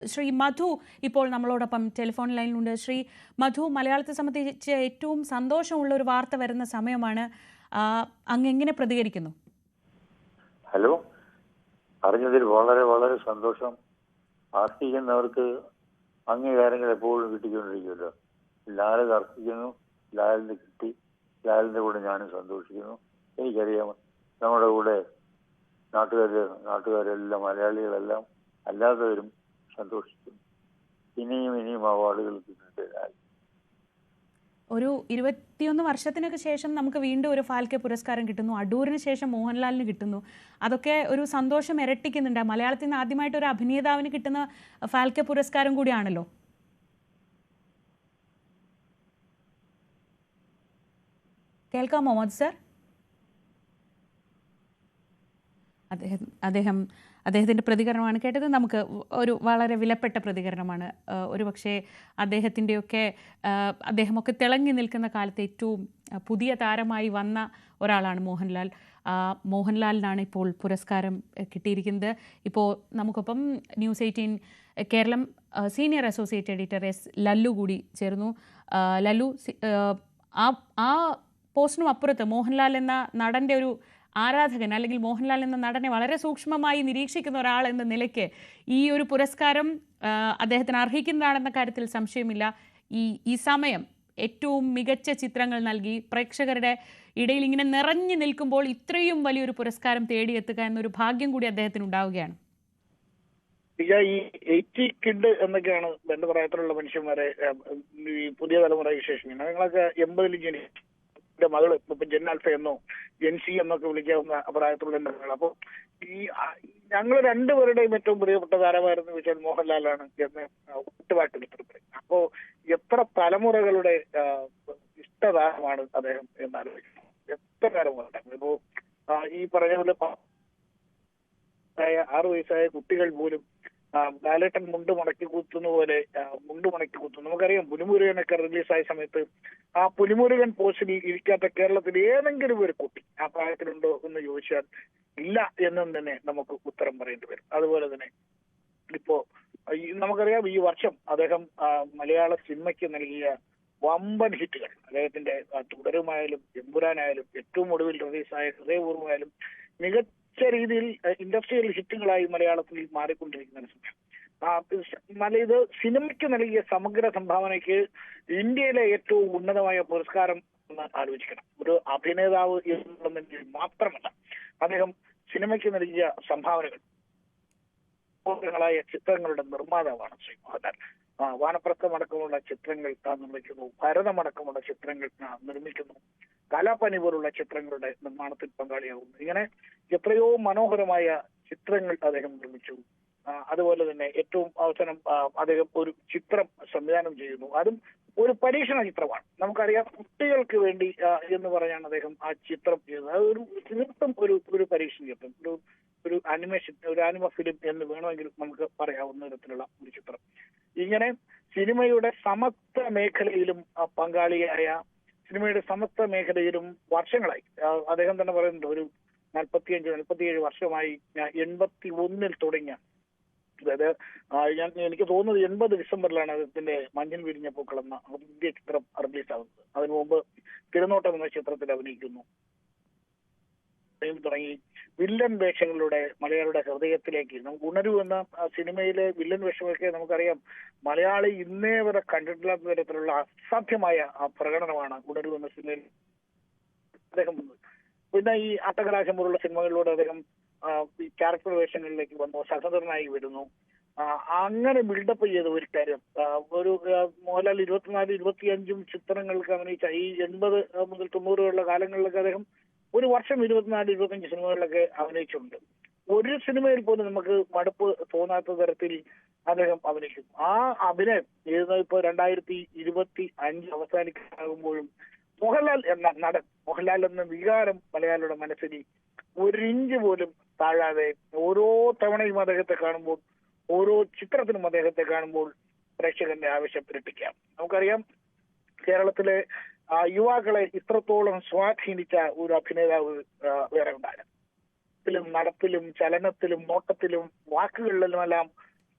ശ്രീ മധു ഇപ്പോൾ നമ്മളോടൊപ്പം ടെലിഫോൺ ലൈനിലുണ്ട്. ശ്രീ മധു, മലയാളത്തെ സംബന്ധിച്ച് ഏറ്റവും സന്തോഷമുള്ള ഒരു വാർത്ത വരുന്ന സമയമാണ്. അങ്ങ് എങ്ങനെ പ്രതികരിക്കുന്നു? ഹലോ, അറിഞ്ഞതിൽ വളരെ വളരെ സന്തോഷം. ആർത്തിക്കുന്നവർക്ക് അംഗീകാരങ്ങൾ എപ്പോഴും കിട്ടിക്കൊണ്ടിരിക്കുമല്ലോ. ലാൽ അർപ്പിക്കുന്നു, ലാലിന് കിട്ടി, ലാലിൻ്റെ കൂടെ ഞാനും സന്തോഷിക്കുന്നു. എനിക്കറിയാം നമ്മുടെ കൂടെ നാട്ടുകാരെല്ലാം മലയാളികളെല്ലാം അല്ലാത്തവരും സന്തോഷിക്കുന്നു. ഇനിയും അവാർഡുകൾ കിട്ടുന്നുണ്ട്. ഒരു 21 വർഷത്തിനൊക്കെ ശേഷം നമുക്ക് വീണ്ടും ഒരു ഫാൽക്കെ പുരസ്കാരം കിട്ടുന്നു. അടൂരിന് ശേഷം മോഹൻലാലിന് കിട്ടുന്നു. അതൊക്കെ ഒരു സന്തോഷം ഇരട്ടിക്കുന്നുണ്ട്. മലയാളത്തിൽ നിന്ന് ആദ്യമായിട്ട് ഒരു അഭിനേതാവിന് കിട്ടുന്ന ഫാൽക്കെ പുരസ്കാരം കൂടിയാണല്ലോ. കേൾക്കാമോ മോദി സർ? അദ്ദേഹത്തിൻ്റെ പ്രതികരണമാണ് കേട്ടത്. നമുക്ക് ഒരു വളരെ വിലപ്പെട്ട പ്രതികരണമാണ്. ഒരുപക്ഷെ അദ്ദേഹമൊക്കെ തിളങ്ങി നിൽക്കുന്ന കാലത്ത് ഏറ്റവും പുതിയ താരമായി വന്ന ഒരാളാണ് മോഹൻലാൽ. മോഹൻലാലിനാണ് ഇപ്പോൾ പുരസ്കാരം കിട്ടിയിരിക്കുന്നത്. ഇപ്പോൾ നമുക്കൊപ്പം News 18 Keralam senior associate editor S Lallu കൂടി ചേർന്നു. ലല്ലു, ആ പോസ്റ്റിനും അപ്പുറത്ത് മോഹൻലാൽ എന്ന നടൻ്റെ ഒരു ആരാധകൻ, അല്ലെങ്കിൽ മോഹൻലാൽ എന്ന നടനെ വളരെ സൂക്ഷ്മമായി നിരീക്ഷിക്കുന്ന ഒരാൾ എന്ന നിലയ്ക്ക് ഈ ഒരു പുരസ്കാരം അദ്ദേഹത്തിന് അർഹിക്കുന്നതാണെന്ന കാര്യത്തിൽ സംശയമില്ല. ഈ സമയം ഏറ്റവും മികച്ച ചിത്രങ്ങൾ നൽകി പ്രേക്ഷകരുടെ ഇടയിൽ ഇങ്ങനെ നിറഞ്ഞു നിൽക്കുമ്പോൾ ഇത്രയും വലിയൊരു പുരസ്കാരം തേടിയെത്തുക എന്നൊരു ഭാഗ്യം കൂടി അദ്ദേഹത്തിന് ഉണ്ടാവുകയാണ്. ഈ 80 കിഡ് എന്നൊക്കെയാണ് എന്റെ പ്രായത്തിലുള്ള മനുഷ്യന്മാരെ ഈ പുതിയ തലമുറ വിശേഷിക്കുന്നത്. ഞങ്ങളൊക്കെ 80-ൽ ജനിച്ച മകള് ഇപ്പൊ ജെൻ ആൽഫ എന്നോ ജെൻ സി എന്നൊക്കെ വിളിക്കാവുന്ന പ്രായത്തിലുള്ള എന്റെ മകൾ. അപ്പൊ ഞങ്ങൾ രണ്ടുപേരുടെയും ഏറ്റവും പ്രിയപ്പെട്ട താരമായിരുന്നു വെച്ചാൽ മോഹൻലാലാണ് എന്ന് ഒട്ടുപാട്ടിൽ പറയും. അപ്പോ എത്ര തലമുറകളുടെ ഇഷ്ടതാരമാണ് അദ്ദേഹം എന്നാലോചിക്കുന്നു. എത്ര തലമുറ ഇപ്പോ ഈ പറഞ്ഞ പോലെ 6 വയസ്സായ കുട്ടികൾ പോലും ലാലേട്ടൻ മുണ്ട് മടക്കി കുത്തുന്ന പോലെ മുണ്ട് മടക്കി കുത്തുന്നു. നമുക്കറിയാം പുലിമുരുകനൊക്കെ റിലീസായ സമയത്ത് ആ പുലിമുരുകൻ പോസ്റ്റിൽ ഇരിക്കാത്ത കേരളത്തിൽ ഏതെങ്കിലും ഒരു കുട്ടി ആ പ്രായത്തിലുണ്ടോ എന്ന് ചോദിച്ചാൽ ഇല്ല എന്നും തന്നെ നമുക്ക് ഉത്തരം പറയേണ്ടി വരും. അതുപോലെ തന്നെ ഇപ്പോ നമുക്കറിയാം ഈ വർഷം അദ്ദേഹം മലയാള സിനിമയ്ക്ക് നൽകിയ വമ്പൻ ഹിറ്റുകൾ, അദ്ദേഹത്തിന്റെ തുടരുമായാലും എമ്പുരാനായാലും ഏറ്റവും ഒടുവിൽ റിലീസായ ഹൃദയപൂർവ്വമായാലും മികച്ച രീതിയിൽ ഇൻഡസ്ട്രിയൽ ഹിറ്റുകളായി മലയാളത്തിൽ മാറിക്കൊണ്ടിരിക്കുന്ന സമയം. ഇത് സിനിമയ്ക്ക് നൽകിയ സമഗ്ര സംഭാവനയ്ക്ക് ഇന്ത്യയിലെ ഏറ്റവും ഉന്നതമായ പുരസ്കാരം എന്ന് ആലോചിക്കണം. ഒരു അഭിനേതാവ് എന്നുള്ളതിൽ മാത്രമല്ല, അദ്ദേഹം സിനിമയ്ക്ക് നൽകിയ സംഭാവനകൾ ായ ചിത്രങ്ങളുടെ നിർമ്മാതാവാണ് ശ്രീ മോഹൻലാൽ. വാനപ്രസ്ഥമടക്കമുള്ള ചിത്രങ്ങൾ നിർമ്മിക്കുന്നു, ഭരതമടക്കമുള്ള ചിത്രങ്ങൾ നിർമ്മിക്കുന്നു, കലാപനി പോലുള്ള ചിത്രങ്ങളുടെ നിർമ്മാണത്തിൽ പങ്കാളിയാകുന്നു. ഇങ്ങനെ എത്രയോ മനോഹരമായ ചിത്രങ്ങൾ അദ്ദേഹം നിർമ്മിച്ചു. അതുപോലെ തന്നെ ഏറ്റവും അവസാനം അദ്ദേഹം ഒരു ചിത്രം സംവിധാനം ചെയ്യുന്നു. അതും ഒരു പരീക്ഷണ ചിത്രമാണ്. നമുക്കറിയാം കുട്ടികൾക്ക് വേണ്ടി എന്ന് പറയാൻ അദ്ദേഹം ആ ചിത്രം ചെയ്തത്. അത് തീർത്തും ഒരു പരീക്ഷണ ചിത്രം, ഒരു അനിമേഷൻ, ഒരു ആനിമ ഫിലിം എന്ന് വേണമെങ്കിൽ നമുക്ക് പറയാവുന്ന തരത്തിലുള്ള ഒരു ചിത്രം. ഇങ്ങനെ സിനിമയുടെ സമസ്ത മേഖലയിലും പങ്കാളിയായ, സിനിമയുടെ സമസ്ത മേഖലയിലും വർഷങ്ങളായി അദ്ദേഹം തന്നെ പറയുന്നുണ്ട്, ഒരു 45-47 വർഷമായി 81-ൽ തുടങ്ങിയ, അതായത് എനിക്ക് തോന്നുന്നത് 80 ഡിസംബറിലാണ് അദ്ദേഹത്തിന്റെ മഞ്ഞിൽ വിരിഞ്ഞ പൂക്കൾ എന്ന ആദ്യ ചിത്രം റിലീസാകുന്നത്. അതിനു മുമ്പ് തിരുനോട്ടം എന്ന ചിത്രത്തിൽ അഭിനയിക്കുന്നു. തുടങ്ങി വില്ലൻ വേഷങ്ങളുടെ മലയാളിയുടെ ഹൃദയത്തിലേക്ക് ഉണരൂ എന്ന സിനിമയിലെ വില്ലൻ വേഷമൊക്കെ നമുക്കറിയാം മലയാളി ഇന്നേ വരെ കണ്ടിട്ടില്ലാത്ത തരത്തിലുള്ള അസാധ്യമായ പ്രകടനമാണ് ഉണരൂ എന്ന സിനിമയിൽ അദ്ദേഹം വന്നത്. പിന്നെ ഈ അട്ടകലാശം പോലുള്ള സിനിമകളിലൂടെ അദ്ദേഹം ഈ ക്യാരക്ടർ വേഷങ്ങളിലേക്ക് വന്നു, സഹോദരനായി വരുന്നു. അങ്ങനെ ബിൽഡപ്പ് ചെയ്ത ഒരു കാര്യം, ഒരു മോഹൻലാൽ 24-25 ചിത്രങ്ങൾക്ക് അഭിനയിച്ച ഈ 80 മുതൽ 90 കാലങ്ങളിലൊക്കെ അദ്ദേഹം ഒരു വർഷം 24-25 സിനിമകളിലൊക്കെ അഭിനയിച്ചിട്ടുണ്ട്. ഒരു സിനിമയിൽ പോലും നമുക്ക് മടുപ്പ് തോന്നാത്ത തരത്തിൽ അദ്ദേഹം അഭിനയിക്കും. ആ അഭിനയം ഇപ്പോ 2025 അവസാനിക്കാകുമ്പോഴും മോഹൻലാൽ എന്ന നടൻ, മോഹൻലാൽ എന്ന വികാരം മലയാളിയുടെ മനസ്സിൽ ഒരു ഇഞ്ച് പോലും താഴാതെ ഓരോ തവണയും അദ്ദേഹത്തെ കാണുമ്പോൾ, ഓരോ ചിത്രത്തിനും അദ്ദേഹത്തെ കാണുമ്പോൾ പ്രേക്ഷകന്റെ ആവേശം ഇരട്ടിക്കാം. നമുക്കറിയാം കേരളത്തിലെ യുവാക്കളെ ഇത്രത്തോളം സ്വാധീനിച്ച ഒരു അഭിനേതാവ് വേറെ ഉണ്ടായിരുന്നു. നടപ്പിലും ചലനത്തിലും നോട്ടത്തിലും വാക്കുകളിലുമെല്ലാം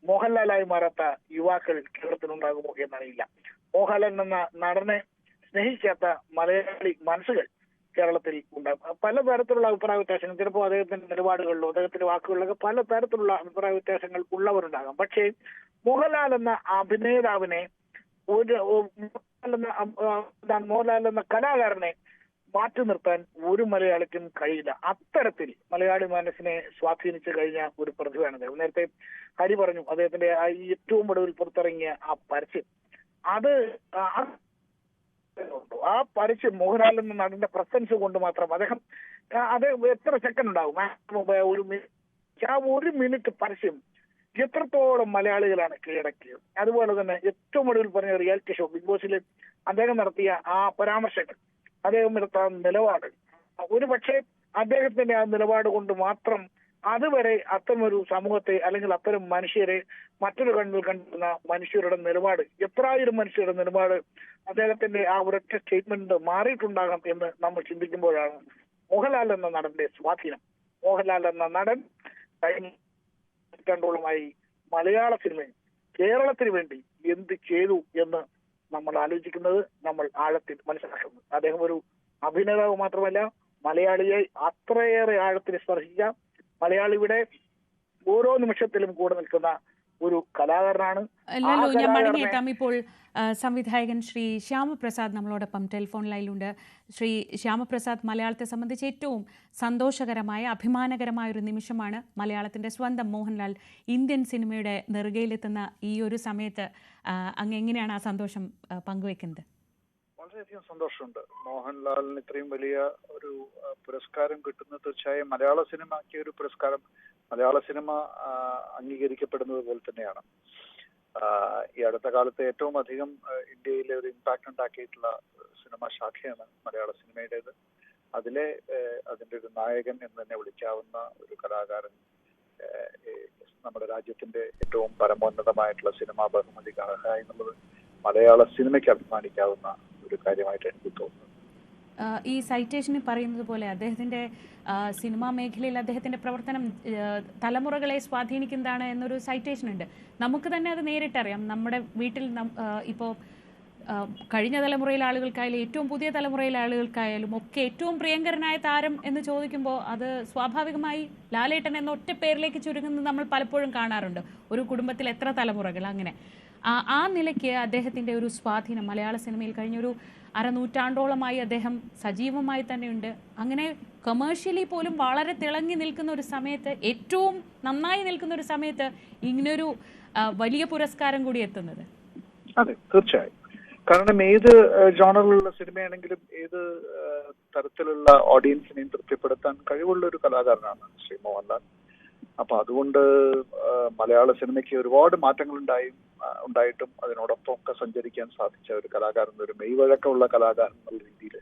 മോഹൻലാലായി മാറാത്ത യുവാക്കൾ കേരളത്തിലുണ്ടാകുമോ എന്നറിയില്ല. മോഹൻലാൽ എന്ന നടനെ സ്നേഹിക്കാത്ത മലയാളി മനസ്സുകൾ കേരളത്തിൽ ഉണ്ടാകും. പലതരത്തിലുള്ള അഭിപ്രായ വ്യത്യാസങ്ങൾ, ചിലപ്പോൾ അദ്ദേഹത്തിന്റെ നിലപാടുകളിലോ അദ്ദേഹത്തിന്റെ വാക്കുകളിലൊക്കെ പലതരത്തിലുള്ള അഭിപ്രായ വ്യത്യാസങ്ങൾ ഉള്ളവരുണ്ടാകാം. പക്ഷേ മോഹൻലാൽ എന്ന അഭിനേതാവിനെ, മോഹൻലാൽ എന്ന കലാകാരനെ മാറ്റി നിർത്താൻ ഒരു മലയാളിക്കും കഴിയില്ല. അത്തരത്തിൽ മലയാളി മനസ്സിനെ സ്വാധീനിച്ചു കഴിഞ്ഞ ഒരു പ്രതിഭയാണ് അദ്ദേഹം. നേരത്തെ ഹരി പറഞ്ഞു അദ്ദേഹത്തിന്റെ ഏറ്റവും ഒടുവിൽ പുറത്തിറങ്ങിയ ആ പരസ്യം, അത് ആ പരസ്യം മോഹൻലാൽ എന്ന നടന്റെ പ്രസൻസ് കൊണ്ട് മാത്രം അത് എത്ര സെക്കൻഡ് ഉണ്ടാവും, ഒരു മിനിറ്റ് പരസ്യം എത്രത്തോളം മലയാളികളാണ് കീഴടക്കിയത്. അതുപോലെ തന്നെ ഏറ്റവും ഒടുവിൽ പറഞ്ഞ റിയാലിറ്റി ഷോ ബിഗ് ബോസിൽ അദ്ദേഹം നടത്തിയ ആ പരാമർശങ്ങൾ, അദ്ദേഹം എടുത്ത നിലപാട്, ഒരു പക്ഷേ അദ്ദേഹത്തിന്റെ ആ നിലപാട് കൊണ്ട് മാത്രം അതുവരെ അത്തരമൊരു സമൂഹത്തെ അല്ലെങ്കിൽ അത്തരം മനുഷ്യരെ മറ്റൊരു കണ്ണിൽ കണ്ടിരുന്ന മനുഷ്യരുടെ നിലപാട്, എത്രായിരം മനുഷ്യരുടെ നിലപാട് അദ്ദേഹത്തിന്റെ ആ ഒരൊറ്റ സ്റ്റേറ്റ്മെന്റ് മാറിയിട്ടുണ്ടാകാം എന്ന് നമ്മൾ ചിന്തിക്കുമ്പോഴാണ് മോഹൻലാൽ എന്ന നടന്റെ സ്വാധീനം. മോഹൻലാൽ എന്ന നടൻ കഴിഞ്ഞ നൂറ്റാണ്ടോളമായി മലയാള സിനിമയിൽ കേരളത്തിന് വേണ്ടി എന്ത് ചെയ്തു എന്ന് നമ്മൾ ആലോചിക്കുന്നത്, നമ്മൾ ആഴത്തിൽ മനസ്സിലാക്കുന്നത്. അദ്ദേഹം ഒരു അഭിനേതാവ് മാത്രമല്ല, മലയാളിയെ അത്രയേറെ ആഴത്തിൽ സ്പർശിച്ച, മലയാളിയുടെ ഓരോ നിമിഷത്തിലും കൂടെ നിൽക്കുന്ന ഒരു കലാകാരനാണ്. ഞാൻ മടങ്ങിയെത്താം. ഇപ്പോൾ സംവിധായകൻ ശ്രീ ശ്യാമപ്രസാദ് നമ്മളോടൊപ്പം ടെലിഫോൺ ലൈനിലുണ്ട്. ശ്രീ ശ്യാമപ്രസാദ്, മലയാളത്തെ സംബന്ധിച്ച് ഏറ്റവും സന്തോഷകരമായ അഭിമാനകരമായ ഒരു നിമിഷമാണ് മലയാളത്തിൻ്റെ സ്വന്തം മോഹൻലാൽ ഇന്ത്യൻ സിനിമയുടെ നെറുകയിലെത്തുന്ന ഈ ഒരു സമയത്ത് അങ്ങ് എങ്ങനെയാണ് ആ സന്തോഷം പങ്കുവെക്കുന്നത്? വളരെയധികം സന്തോഷമുണ്ട്. മോഹൻലാലിന് ഇത്രയും വലിയ ഒരു പുരസ്കാരം കിട്ടുന്നത് തീർച്ചയായും മലയാള സിനിമയ്ക്ക് ഒരു പുരസ്കാരം മലയാള സിനിമ അംഗീകരിക്കപ്പെടുന്നത് പോലെ തന്നെയാണ്. ഈ അടുത്ത കാലത്ത് ഏറ്റവും അധികം ഇന്ത്യയിലെ ഒരു ഇമ്പാക്ട് ഉണ്ടാക്കിയിട്ടുള്ള സിനിമ ശാഖയാണ് മലയാള സിനിമയുടേത്. അതിന്റെ ഒരു നായകൻ എന്ന് തന്നെ വിളിക്കാവുന്ന ഒരു കലാകാരൻ നമ്മുടെ രാജ്യത്തിന്റെ ഏറ്റവും പരമോന്നതമായിട്ടുള്ള സിനിമാ ബഹുമതി അർഹ എന്നുള്ളത് മലയാള സിനിമയ്ക്ക് അഭിമാനിക്കാവുന്ന ഒരു കാര്യമായിട്ട് എനിക്ക് തോന്നുന്നു. ഈ സൈറ്റേഷനിൽ പറയുന്നത് പോലെ അദ്ദേഹത്തിൻ്റെ സിനിമാ മേഖലയിൽ അദ്ദേഹത്തിൻ്റെ പ്രവർത്തനം തലമുറകളെ സ്വാധീനിക്കുന്നതാണ് എന്നൊരു സൈറ്റേഷൻ ഉണ്ട്. നമുക്ക് തന്നെ അത് നേരിട്ടറിയാം. നമ്മുടെ വീട്ടിൽ ഇപ്പോൾ കഴിഞ്ഞ തലമുറയിലെ ആളുകൾക്കായാലും ഏറ്റവും പുതിയ തലമുറയിലെ ആളുകൾക്കായാലും ഒക്കെ ഏറ്റവും പ്രിയങ്കരനായ താരം എന്ന് ചോദിക്കുമ്പോൾ അത് സ്വാഭാവികമായി ലാലേട്ടൻ എന്ന ഒറ്റ പേരിലേക്ക് ചുരുങ്ങുന്നത് നമ്മൾ പലപ്പോഴും കാണാറുണ്ട്. ഒരു കുടുംബത്തിൽ എത്ര തലമുറകൾ, അങ്ങനെ ആ നിലയ്ക്ക് അദ്ദേഹത്തിൻ്റെ ഒരു സ്വാധീനം മലയാള സിനിമയിൽ കഴിഞ്ഞൊരു അരനൂറ്റാണ്ടോളമായി അദ്ദേഹം സജീവമായി തന്നെയുണ്ട്. അങ്ങനെ കൊമേഴ്ഷ്യലി പോലും വളരെ തിളങ്ങി നിൽക്കുന്ന ഒരു സമയത്ത്, ഏറ്റവും നന്നായി നിൽക്കുന്ന ഒരു സമയത്ത് ഇങ്ങനൊരു വലിയ പുരസ്കാരം കൂടി എത്തുന്നത്. അതെ, തീർച്ചയായും. കാരണം ഏത് ജോണറിലുള്ള സിനിമയാണെങ്കിലും ഏത് തരത്തിലുള്ള ഓഡിയൻസിനെയും തൃപ്തിപ്പെടുത്താൻ കഴിവുള്ള ഒരു കലാകാരനാണ് ശ്രീ മോഹൻലാൽ. അപ്പൊ അതുകൊണ്ട് മലയാള സിനിമയ്ക്ക് ഒരുപാട് മാറ്റങ്ങൾ ഉണ്ടായിട്ടും അതിനോടൊപ്പം ഒക്കെ സഞ്ചരിക്കാൻ സാധിച്ച ഒരു കലാകാരൻ, ഒരു മെയ്വഴക്കമുള്ള കലാകാരൻ എന്നുള്ള രീതിയിൽ